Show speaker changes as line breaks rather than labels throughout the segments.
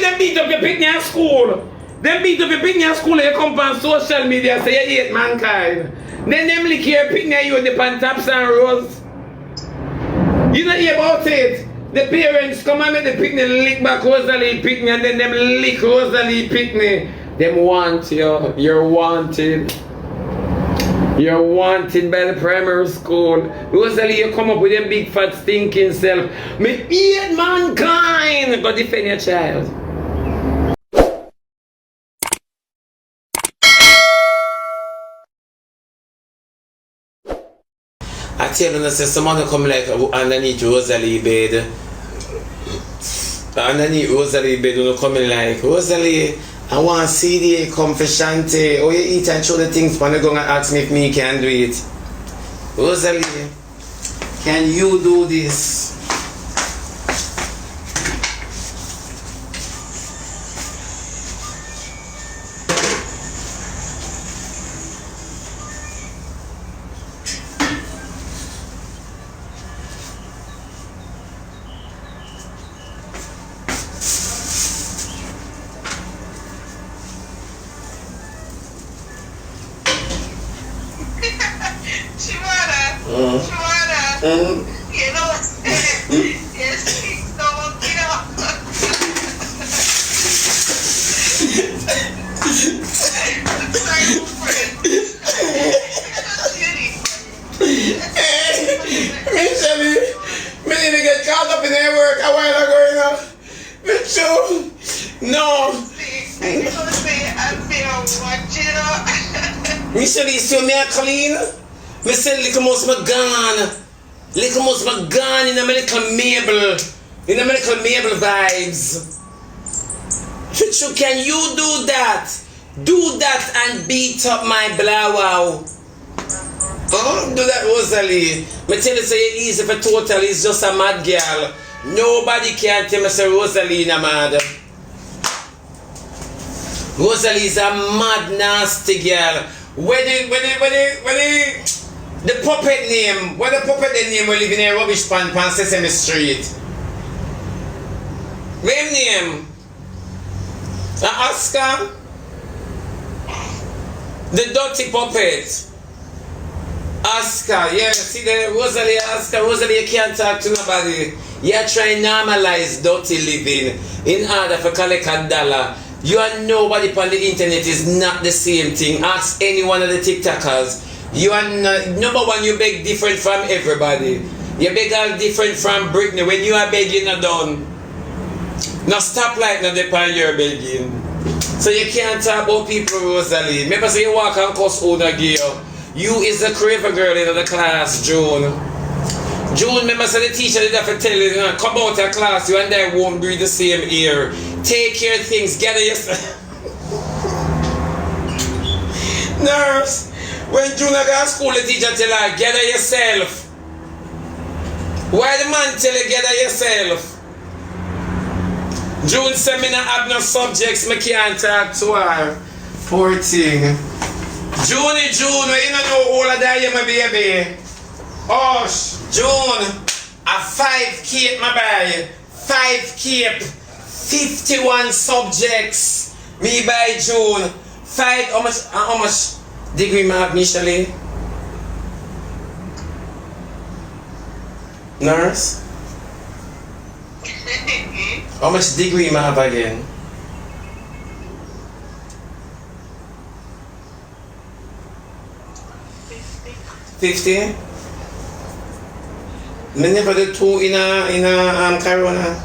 them beat up your Pickney at school. Them beat up your Pickney at school and you come on social media and say you hate mankind. Then them lick your Pickney and you with the pantaps and rose. You don't hear about it. The parents come and make the Pickney lick back Rosealee Pickney and then them lick Rosealee Pickney. Them want you. You're wanted. You're wanted by the primary school. Rosealee, you come up with them big fat stinking self. Me hate mankind. Go defend your child. I tell you, someone come like underneath Rosealee bed. Underneath Rosealee bed, you come in like, Rosealee, I want CD, come for Shanty. Oh, you eat and show the things, when you go and ask me if me can do it. Rosealee, can you do this?
Shebada, you know, yes, so you know.
Me need to get caught up in their work a while ago, you know. But true, no. Me say this to me clean. Me say little most my gone. Little most my gone in a little Mabel. In a little Mabel vibes. Chuchu, can you do that? Do that and beat up my blowout. Oh, do that, Rosealee. Me tell you, say it's easy for total, it's just a mad girl. Nobody can tell me say Rosealee na mad. Rosealee is a mad nasty girl. Where the puppet name, where the puppet name we live in a rubbish pan Sesame Street. Where name? Oscar? The dirty puppet. Oscar, yeah, see the Rosealee, Oscar, Rosealee, you can't talk to nobody. You're trying to normalize dirty living in order for collect $1. You and nobody on the internet is not the same thing. Ask any one of the TikTokers. You are not, number one, you beg different from everybody. You beg all different from Pickney. When you are begging, you're done. Now stop like now depend you're begging. So you can't talk about people, Rosealee. Remember say you walk and cuss owner gear. You is the craver girl in the class, June. June, remember say the teacher did have to tell you, come out of class, you and I won't breathe the same air. Take care of things, gather yourself. Nurse, when June got to school, the teacher tell her, gather yourself. Why the man tell you, gather yourself? June said me not have no subjects, me can't talk to her. Poor thing. June, when you don't know all of that, you my baby. Oh, June, a 5 cape, my boy. 5 cape, 51 subjects. Me by June. 5, how much degree I have initially? Nurse? How much degree I have again? 50? Me never did 2 in a Corona.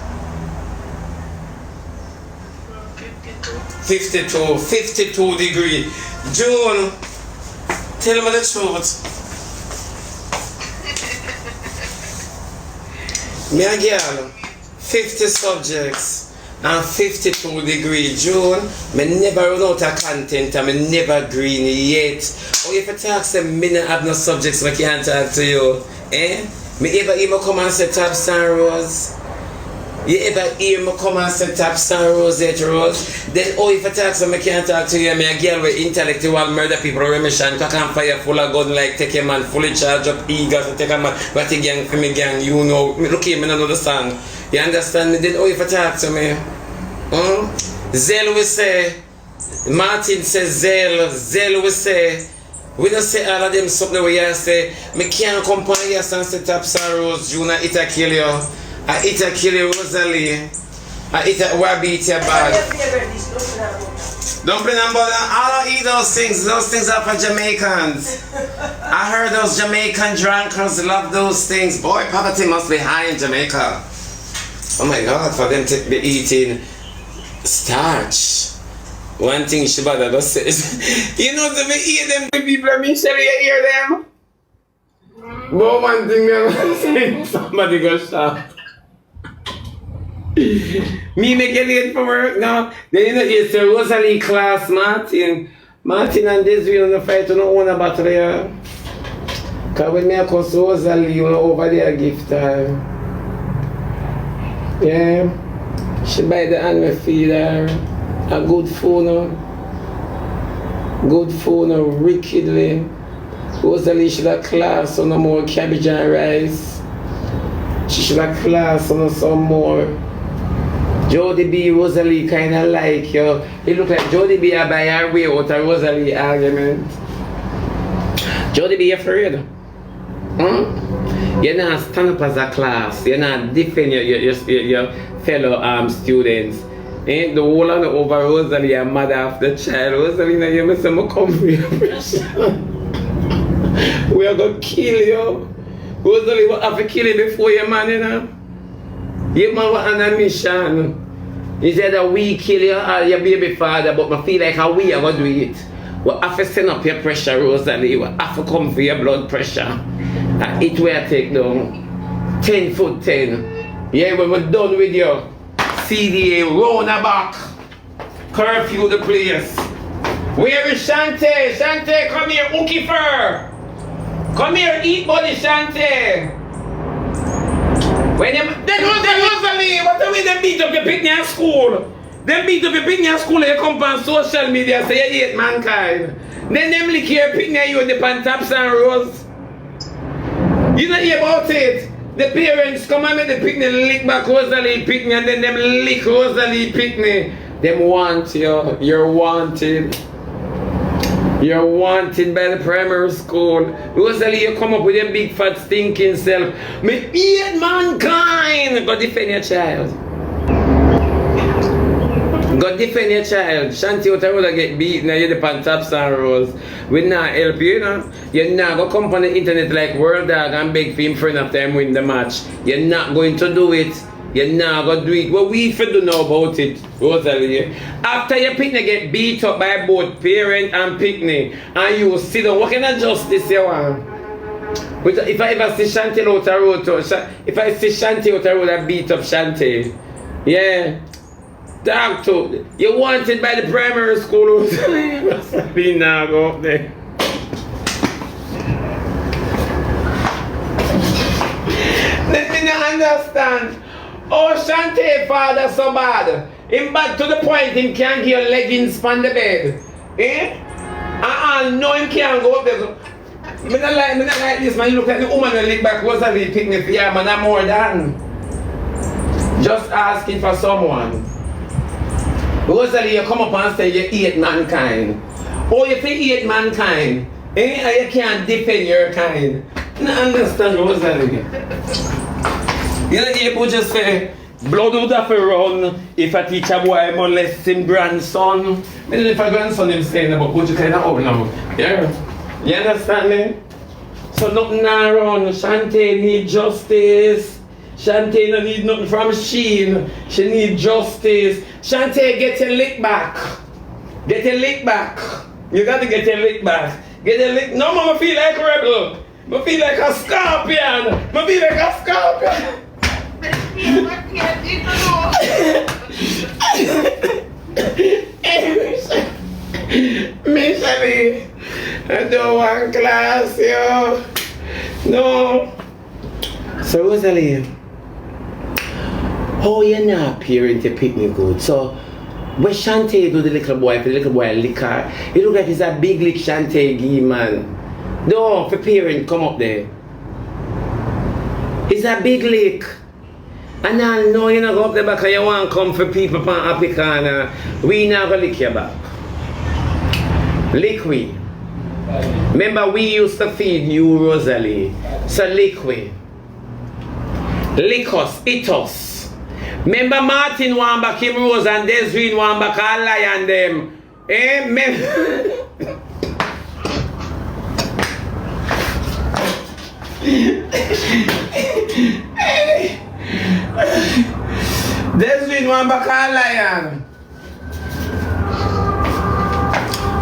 52 degree. June, tell me the truth. Me a girl, 50 subjects and 52 degree. June, me never run out of content and me never green yet. Or if I talk say me not have no subjects, I can't talk to you. Eh? Me ever hear me come and say top Rose? You ever hear me come and say top Rose? Then if I talk so I can't talk to you, me a girl with intellectual murder people remission, cock and fire full of gun like take a man fully charge up eager to take a man, but a gang for me gang, you know. Look here, me don't know the song. You understand me? Then if I talk to me? Zell we say, Martin says Zell we say, we don't say all of them something where you say, me can't come on here and set up Rose June, I eat a kill you, I eat a kill you Rosealee, I eat a wabi eat your bad. Dumpling and butter, I don't eat those things are for Jamaicans. I heard those Jamaican drunkards love those things. Boy, poverty must be high in Jamaica. Oh my God, for them to be eating starch. One thing Shebada just says, you know, to me eat them to people, I mean, shall you hear them? But one thing they say, somebody go shop. Me make it late for work now. Then you know, it's a Rosealee class, Martin. Martin and Desiree on the fight to no own a battle here. Because when I come to Rosealee, you know, over there gift time. Yeah. She buy the animal feed her. A good phone. Good phone, wickedly. Rosealee should have class on no more cabbage and rice. She should have class on some more. Jody B, Rosealee kind of like you. It look like Jody B by her way out a Rosealee argument. Jody B afraid. You're not stand up as a class. You're not defend your fellow students. Ain't the whole of the over Rosealee and mother of the child. Rosealee, now you must come for your pressure. We are going to kill you. Rosealee, we have to kill you before your man, you know. You man was on a mission. He said that we kill you or your baby father, but I feel like how we are going to do it. We have to send up your pressure, Rosealee. We have to come for your blood pressure. And it will take down 10 foot 10. Yeah, when we're done with you, CDA, round the back. Curfew the place. Where is Shante? Shante, come here, Ookie Fur. Come here, eat buddy, Shante. When them Rosealee, what do you mean they beat up your Pickney at school? Them beat up your Pickney at school and you come on social media and say you hate mankind. Then them lick your Pickney and you on the Pantaps and Rose. You don't hear about it. The parents come and make the Pickney lick back Rosealee Pickney and then them lick Rosealee Pickney. Them want you. You're wanted. You're wanted by the primary school. Rosealee, you come up with them big fat stinking self. Me hate mankind. Go defend your child. Go defend your child. Shanty out the road and get beaten and you're the Pantaps and Rose. We not help you, you know. You're not going to come on the internet like World Dog and beg for him friend after him win the match. You're not going to do it. You're not going to do it. What we for do know about it, Rosealee. After your Pickney get beat up by both parent and Pickney, and you sit down, what kind of justice you want? If I ever see Shanty out the road, if I see Shanty out the road, I beat up Shanty. Yeah. Talk to. You wanted by the primary school, Rosealee now go up there. Let me not understand. Oh, Shante father so bad. Him bad to the point him can't get your leggings on the bed. Eh? No, him can't go up there. Me not like this, man. You look like the woman who lick back Rosealee Pickney for yeah, man, I'm more than. Just asking for someone. Rosealee, you come up and say you hate mankind. Oh, you think you hate mankind. Eh? And you can't defend your kind. I don't understand, Rosealee. You know, people just say, blood would have to run if a teacher boy molest him grandson. I don't know if a grandson is saying about what you kind of old now. Yeah. You understand me? So nothing now run. Shante need justice. Shante no need nothing from Sheen. She need justice. Shante get a lick back. Get a lick back. You got to get a lick back. Get a lick. No, mama feel like a rebel. I feel like a scorpion. I feel like a scorpion. Rosealee, I don't want class, yo. No. So Rosealee, how you not appearing to Pickney good? So when Shante do the little boy, for the little boy lick her, it look like it's a big lick Shante give, man. No, for parent come up there. It's a big lick. And I know you not go up the back and you want to come for people from happy corner. We not gonna lick your back. Lick we. Remember we used to feed you, Rosealee. So lick we. Lick us, eat us. Remember Martin want back him Rose and Desiree want back all lion them. Eh? Desiree want back all lion.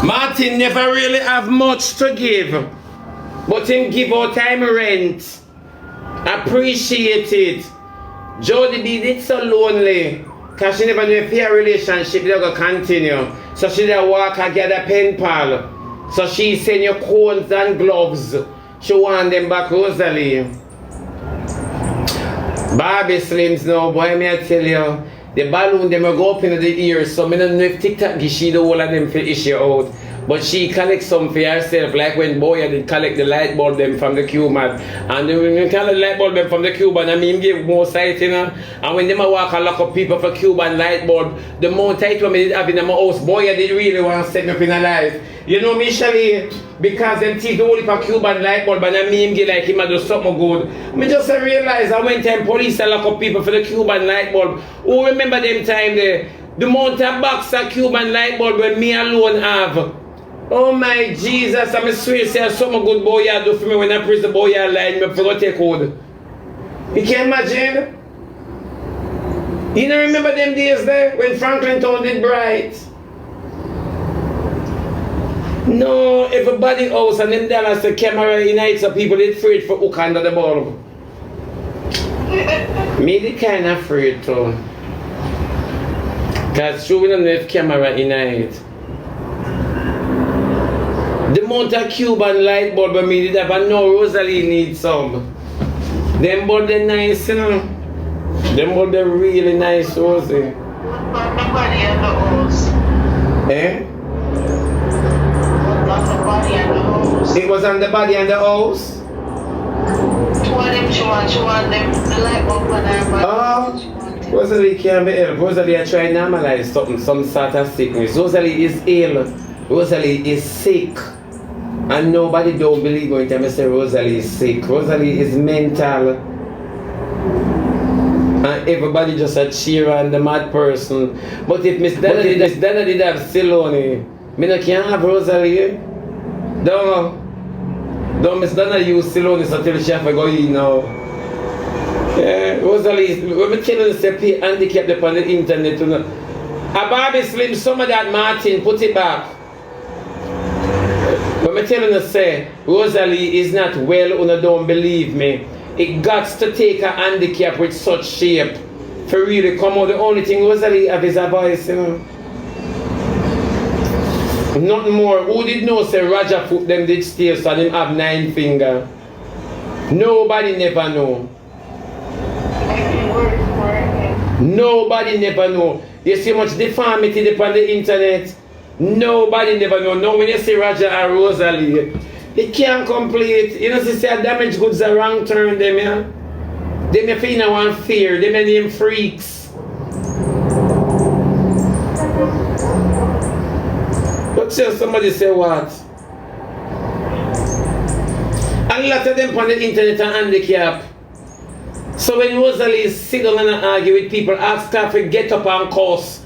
Martin never really have much to give, but him give out time rent. Appreciate it. Jody B did so lonely, cause she never knew if her relationship they gonna continue. So she did walk and get a pen pal. So she send you cones and gloves. She want them back, Rosealee. Barbie Slims now, boy, me I tell you. The balloon them will go up in the ears, so I don't know if TikTok give she the whole of them for issue out. But she collect some for herself, like when Boya did collect the light bulb them from the Cuban. And when you collect the light bulb them from the Cuban, I mean give more sight, you know. And when they walk and lock up people for Cuban light bulb, the more tight one they did have in my house, Boya did really want to set me up in a life. You know me, Shelley, because them teeth the only for Cuban light bulb and I mean give like him a do something good. Me just realize I went time police and lock up people for the Cuban light bulb. Who remember them time there? The amount of box of Cuban light bulb when me alone have. Oh my Jesus, I'm swear say something good boy you do for me when I press the boy you line me for take hold. You can imagine? You don't remember them days there when Franklin Town did bright? No, everybody else and them dollars the camera in night so people did afraid for hook under the bulb. Me the kind of afraid too. Cause true we don't have camera in night. The amount of Cuban light bulb I made it up and now Rosealee needs some. Them bulb they're nice, you know. Them bulb they're really nice, Rosie.
What about the body and the hose?
Eh?
What about the body and the hose?
It was on the body and the house?
Two of them she want them, the light bulb on her body.
Oh, Rosealee can't be ill. Rosealee are trying to normalize something, some sort of sickness. Rosealee is ill. Rosealee is sick. And nobody don't believe going to say Rosealee is sick. Rosealee is mental. And everybody just a cheer on the mad person. But if Miss Dana did have Silone, me no can't have Rosealee. Don't Miss Dana use Silone so till she have to go in now. Yeah, Rosealee, when I tell you to say handicap on the internet, you know. A Barbie Slim, some of that Martin, put it back. When I tell you to say Rosealee is not well, you don't believe me. It got to take a handicap with such shape for really come out. The only thing Rosealee have is a voice, you know. Nothing more. Who did know say Roger Foot them did stay so them have 9 fingers? Nobody never know. Nobody never know. You see much deformity upon the internet. Nobody never know. Now when you see Roger and Rosealee, they can't complete. You know, see damaged goods are wrong turn them, yeah? Them you feel one fear, them you name freaks. But still somebody say what? A lot of them on the internet are handicapped. So when Rosealee sit down and argue with people, ask her to get up and cuss.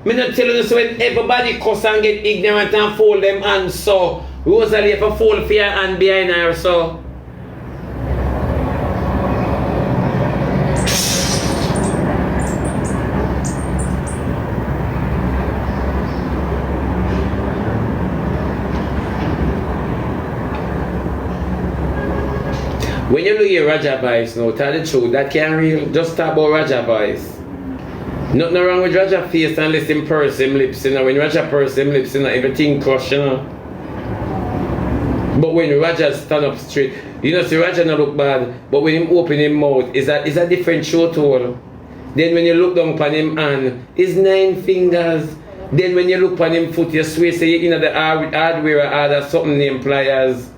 I'm not telling you so when everybody cuss and get ignorant and fold them hands so Rosealee have to fold for your hand behind her so. When you look at Roger voice now, tell the truth, that can't real. Just talk about Roger voice. Nothing wrong with Roger face unless him purse him lips, you know. When Roger purse him lips, you know, everything crush, you know. But when Roger stand up straight, you know, see Roger not look bad, but when him open his mouth, is a different show tool. Then when you look down upon him hand, it's 9 fingers. Then when you look upon him foot, you swear say you know the hardware or other something named pliers. pliers.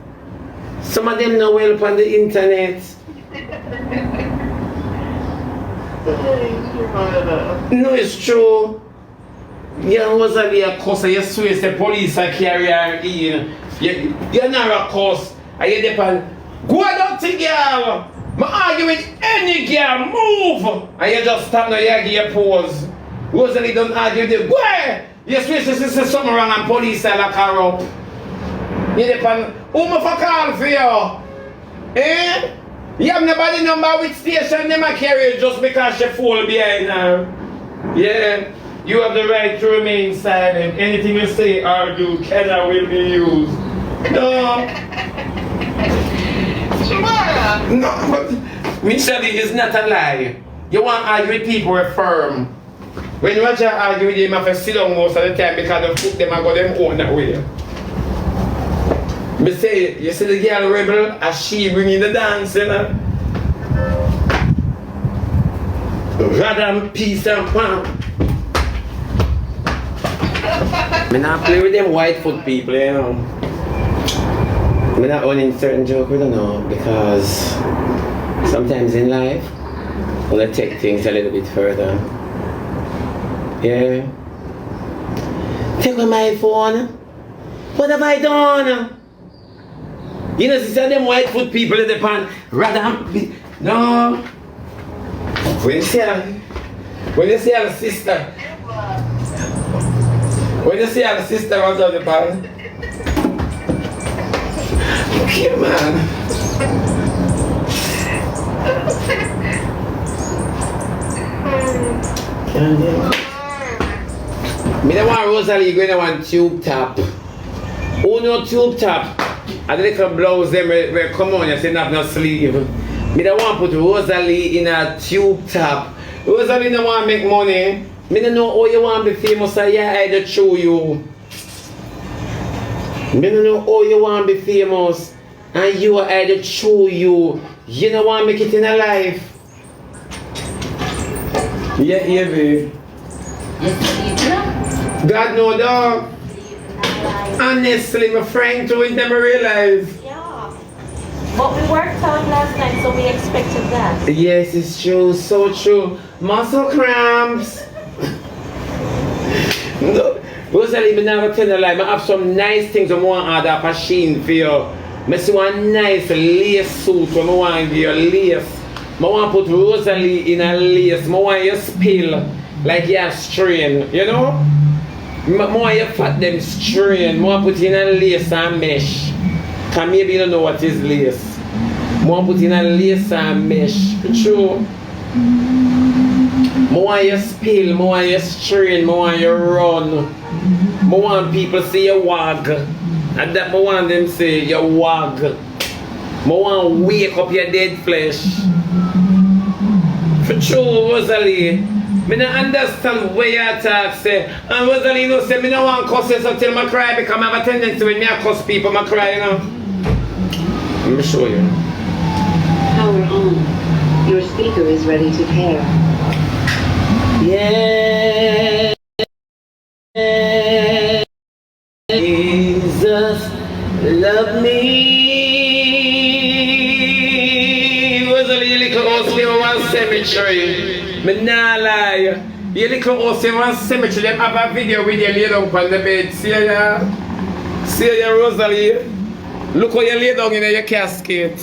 Some of them know well upon the internet. No, it's true. Yeah, Rosealee a cuss, you swear the police are carry her in. You're not a cuss. I hear the pan. Go down to girl. I argue with any girl. Move. And you just stand there, you give your pose. Rosealee don't argue with you. Where? You swear there's something wrong and police are lock her up. You the pan. Who me for call for you? Eh? You have nobody number with station them a carry just because she fall behind her. Yeah. You have the right to remain silent. Anything you say or do cannot will be used. No.
Shebada.
No, but Rosealee is not a lie. You want to argue with people with firm. When you want to argue with them, you have to sit down most of the time because the foot them and go them own that way. But say, you see the girl rebel as she bringing the dance, you know? Rather peace and palm. I not play with them whitefoot people, you know. I'm not owning certain joke, we don't know, because sometimes in life, I want to take things a little bit further. Yeah. Take away my phone. What have I done? You know, see them whitefoot people in the pan, rather no. When you see a sister, when you see a sister runs out the pan, look here, man. Me don't want Rosealee going to want tube top. Oh no tube top. And the little blouse them will come on, you say not no sleeve. Me don't want to put Rosealee in a tube top. Rosealee don't want to make money. Me don't know how you want to be famous, so yeah, I just show you. Me don't know how you want to be famous, and you I just show you. You don't want to make it in a life. Yeah, yeah, babe. God no dog. Honestly, my friend too, it never realized.
Yeah. But we worked out last night, so we expected that.
Yes, it's true, so true. Muscle cramps. No, Rosealee, I never tell you lie. I have some nice things I want to order machine for you. I see one nice lace suit I want to give you lace. I want to put Rosealee in a lace. I want you to spill like you have strain, you know? I want you fat them strain. I want to put in a lace and mesh. Because maybe you don't know what is lace. I want to put in a lace and mesh. True. I want you spill, I want you strain, I want you run. I want people to say you wag. And that I want them to say you wag. I want to wake up your dead flesh. For true, Rosealee. I don't understand where you talk, say. And Rosealee, you know, say, I don't want to cuss you until I cry because I have a tendency when I cuss people, I cry, you know. Let me show you.
Power on. Your speaker is ready to pair.
Yeah. Jesus, love me. Rosealee, you little house in one cemetery. Me nah lie. You little house in one cemetery, them have a video with you lay down on the bed. See ya? See ya, Rosealee? Look how you lay down in your casket.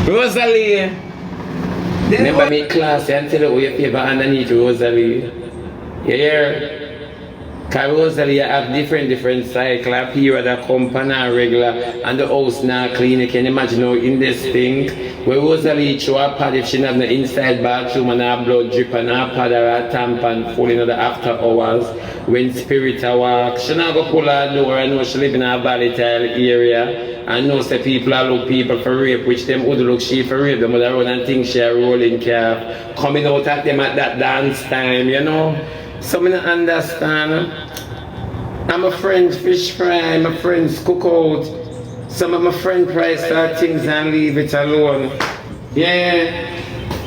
Rosealee. Remember me class and tell you how you feel underneath Rosealee. You hear? Because Rosealee have different cycle, a period that come and regular, and the house now clean. You can imagine how in this thing, where Rosealee throw a pad if she have the inside bathroom and her blood drip and her pad or her tampon full in the after hours. When spirit walk, she not go pull her door. I know she live in a volatile area. I know say people are look people for rape, which them would look she for rape, them would run and think she a rolling calf. Coming out at them at that dance time, you know. So I don't understand. I'm a friend's fish fry, my friends cook out. Some of my friends price start things and leave it alone. Yeah.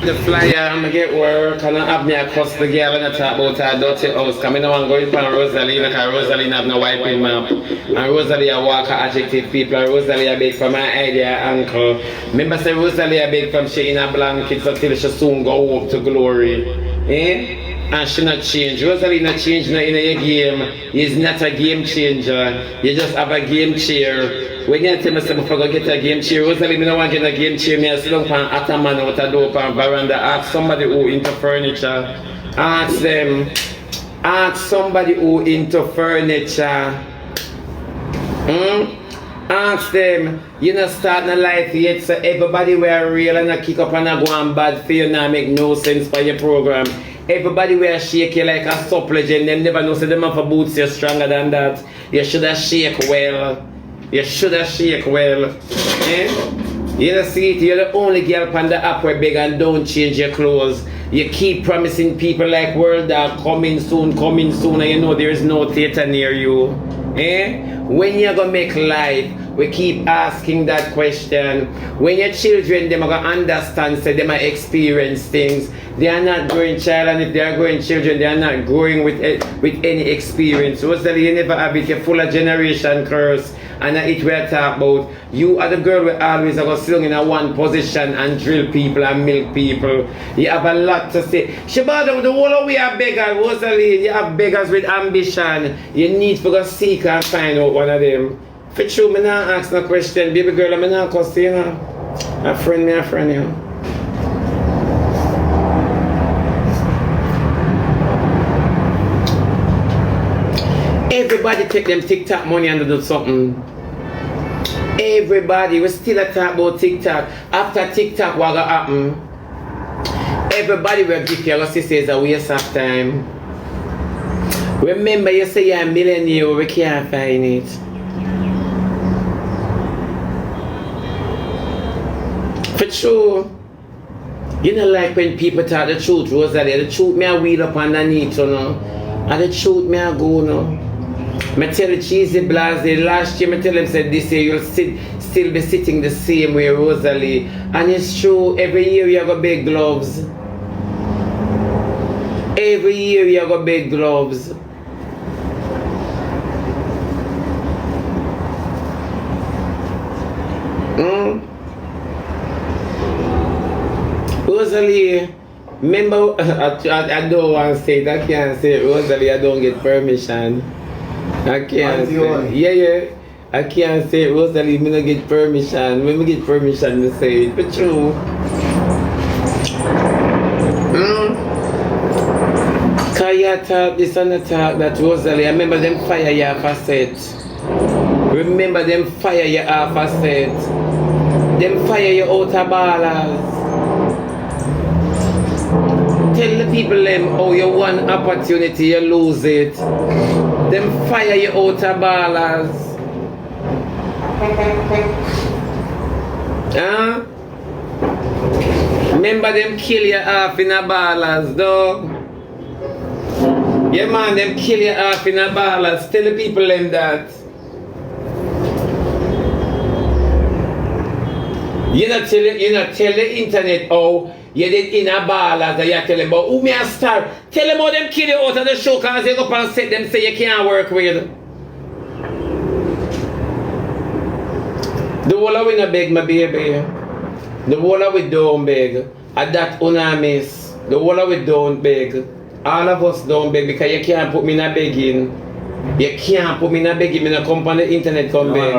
The flyer, I'm gonna get work and I have me a cuss the girl and I talk about her dirty house. Cause I don't want to go in front of Rosealee because Rosealee have no wiping map. And Rosealee a walk adjective people and Rosealee a beg for my idea uncle. Remember say Rosealee a beg from she in a blanket so till she soon go up to glory. Eh? And she not change. Rosealee not change in your game. He's not a game changer. You just have a game chair. When you tell me something for go get a game chair, Rosealee, me no want to get a game chair. Me I sit down on ottoman out a door on veranda. Ask somebody who into furniture. Ask them. Ask somebody who into furniture. Ask them. You not starting a life yet, so everybody wear real and a kick up and a go on bad for you now make no sense for your program. Everybody will shake you like a sup legend. Them never know say them have a boots you're stronger than that. You should have shake well. You should have shake well. Eh? You don't see it, you're the only girl on the app where beg and don't change your clothes. You keep promising people like world are coming soon, and you know there is no theater near you. Eh? When you're gonna make life, we keep asking that question. When your children, them are gonna understand, say them are experience things. They are not growing child, and if they are growing children, they are not growing with any experience. Rosealee, you never have it, you're full of generation curse. And it we're talking about. You are the girl we always are going to sit in a one position and drill people and milk people. You have a lot to say. Shebada, the whole of we are beggars, Rosealee. You have beggars with ambition. You need to go seek and find out one of them. For true, me not ask no question. Baby girl, I'm not cuss you know. A friend, you know. Everybody take them TikTok money and do something. Everybody, we still talk about TikTok. After TikTok, what gonna happen? Everybody will give you a say it's a waste of time. Remember, you say you're a millionaire, we can't find it. For sure. You know, like when people talk the truth, Rosealee, the truth me I wheel up underneath, you know. And the truth me I go, you know. I tell the cheesy blase, last year I tell them said this year you'll still be sitting the same way, Rosealee. And it's true, every year you got big gloves. Every year you got big gloves. Rosealee, remember, I don't want to say it, I can't say it, Rosealee, I don't get permission. I can't say it. Yeah. I can't say it, Rosealee, me don't get permission. When we get permission to say it, but true. Cause you talk this and the talk that, Rosealee, I remember them fire you off a set. Remember them fire you off a set. Them fire you out of ballers. Tell the people them how you one opportunity, you lose it. Them fire you out of ballers. Huh? Remember them kill you off in a ballers, dog. Yeah man, them kill you off in a ballers. Tell the people them that. You not tell the internet how you did in a ballers that you tell them about who me a star. Tell them how them kill you out of the show cause they go up and set them say you can't work with. The whole of we not beg my baby. The whole of we don't beg. And that una miss. The whole of we don't beg. All of us don't beg because you can't put me in a begging. You can't put me in a begging. Me not come on the internet come beg.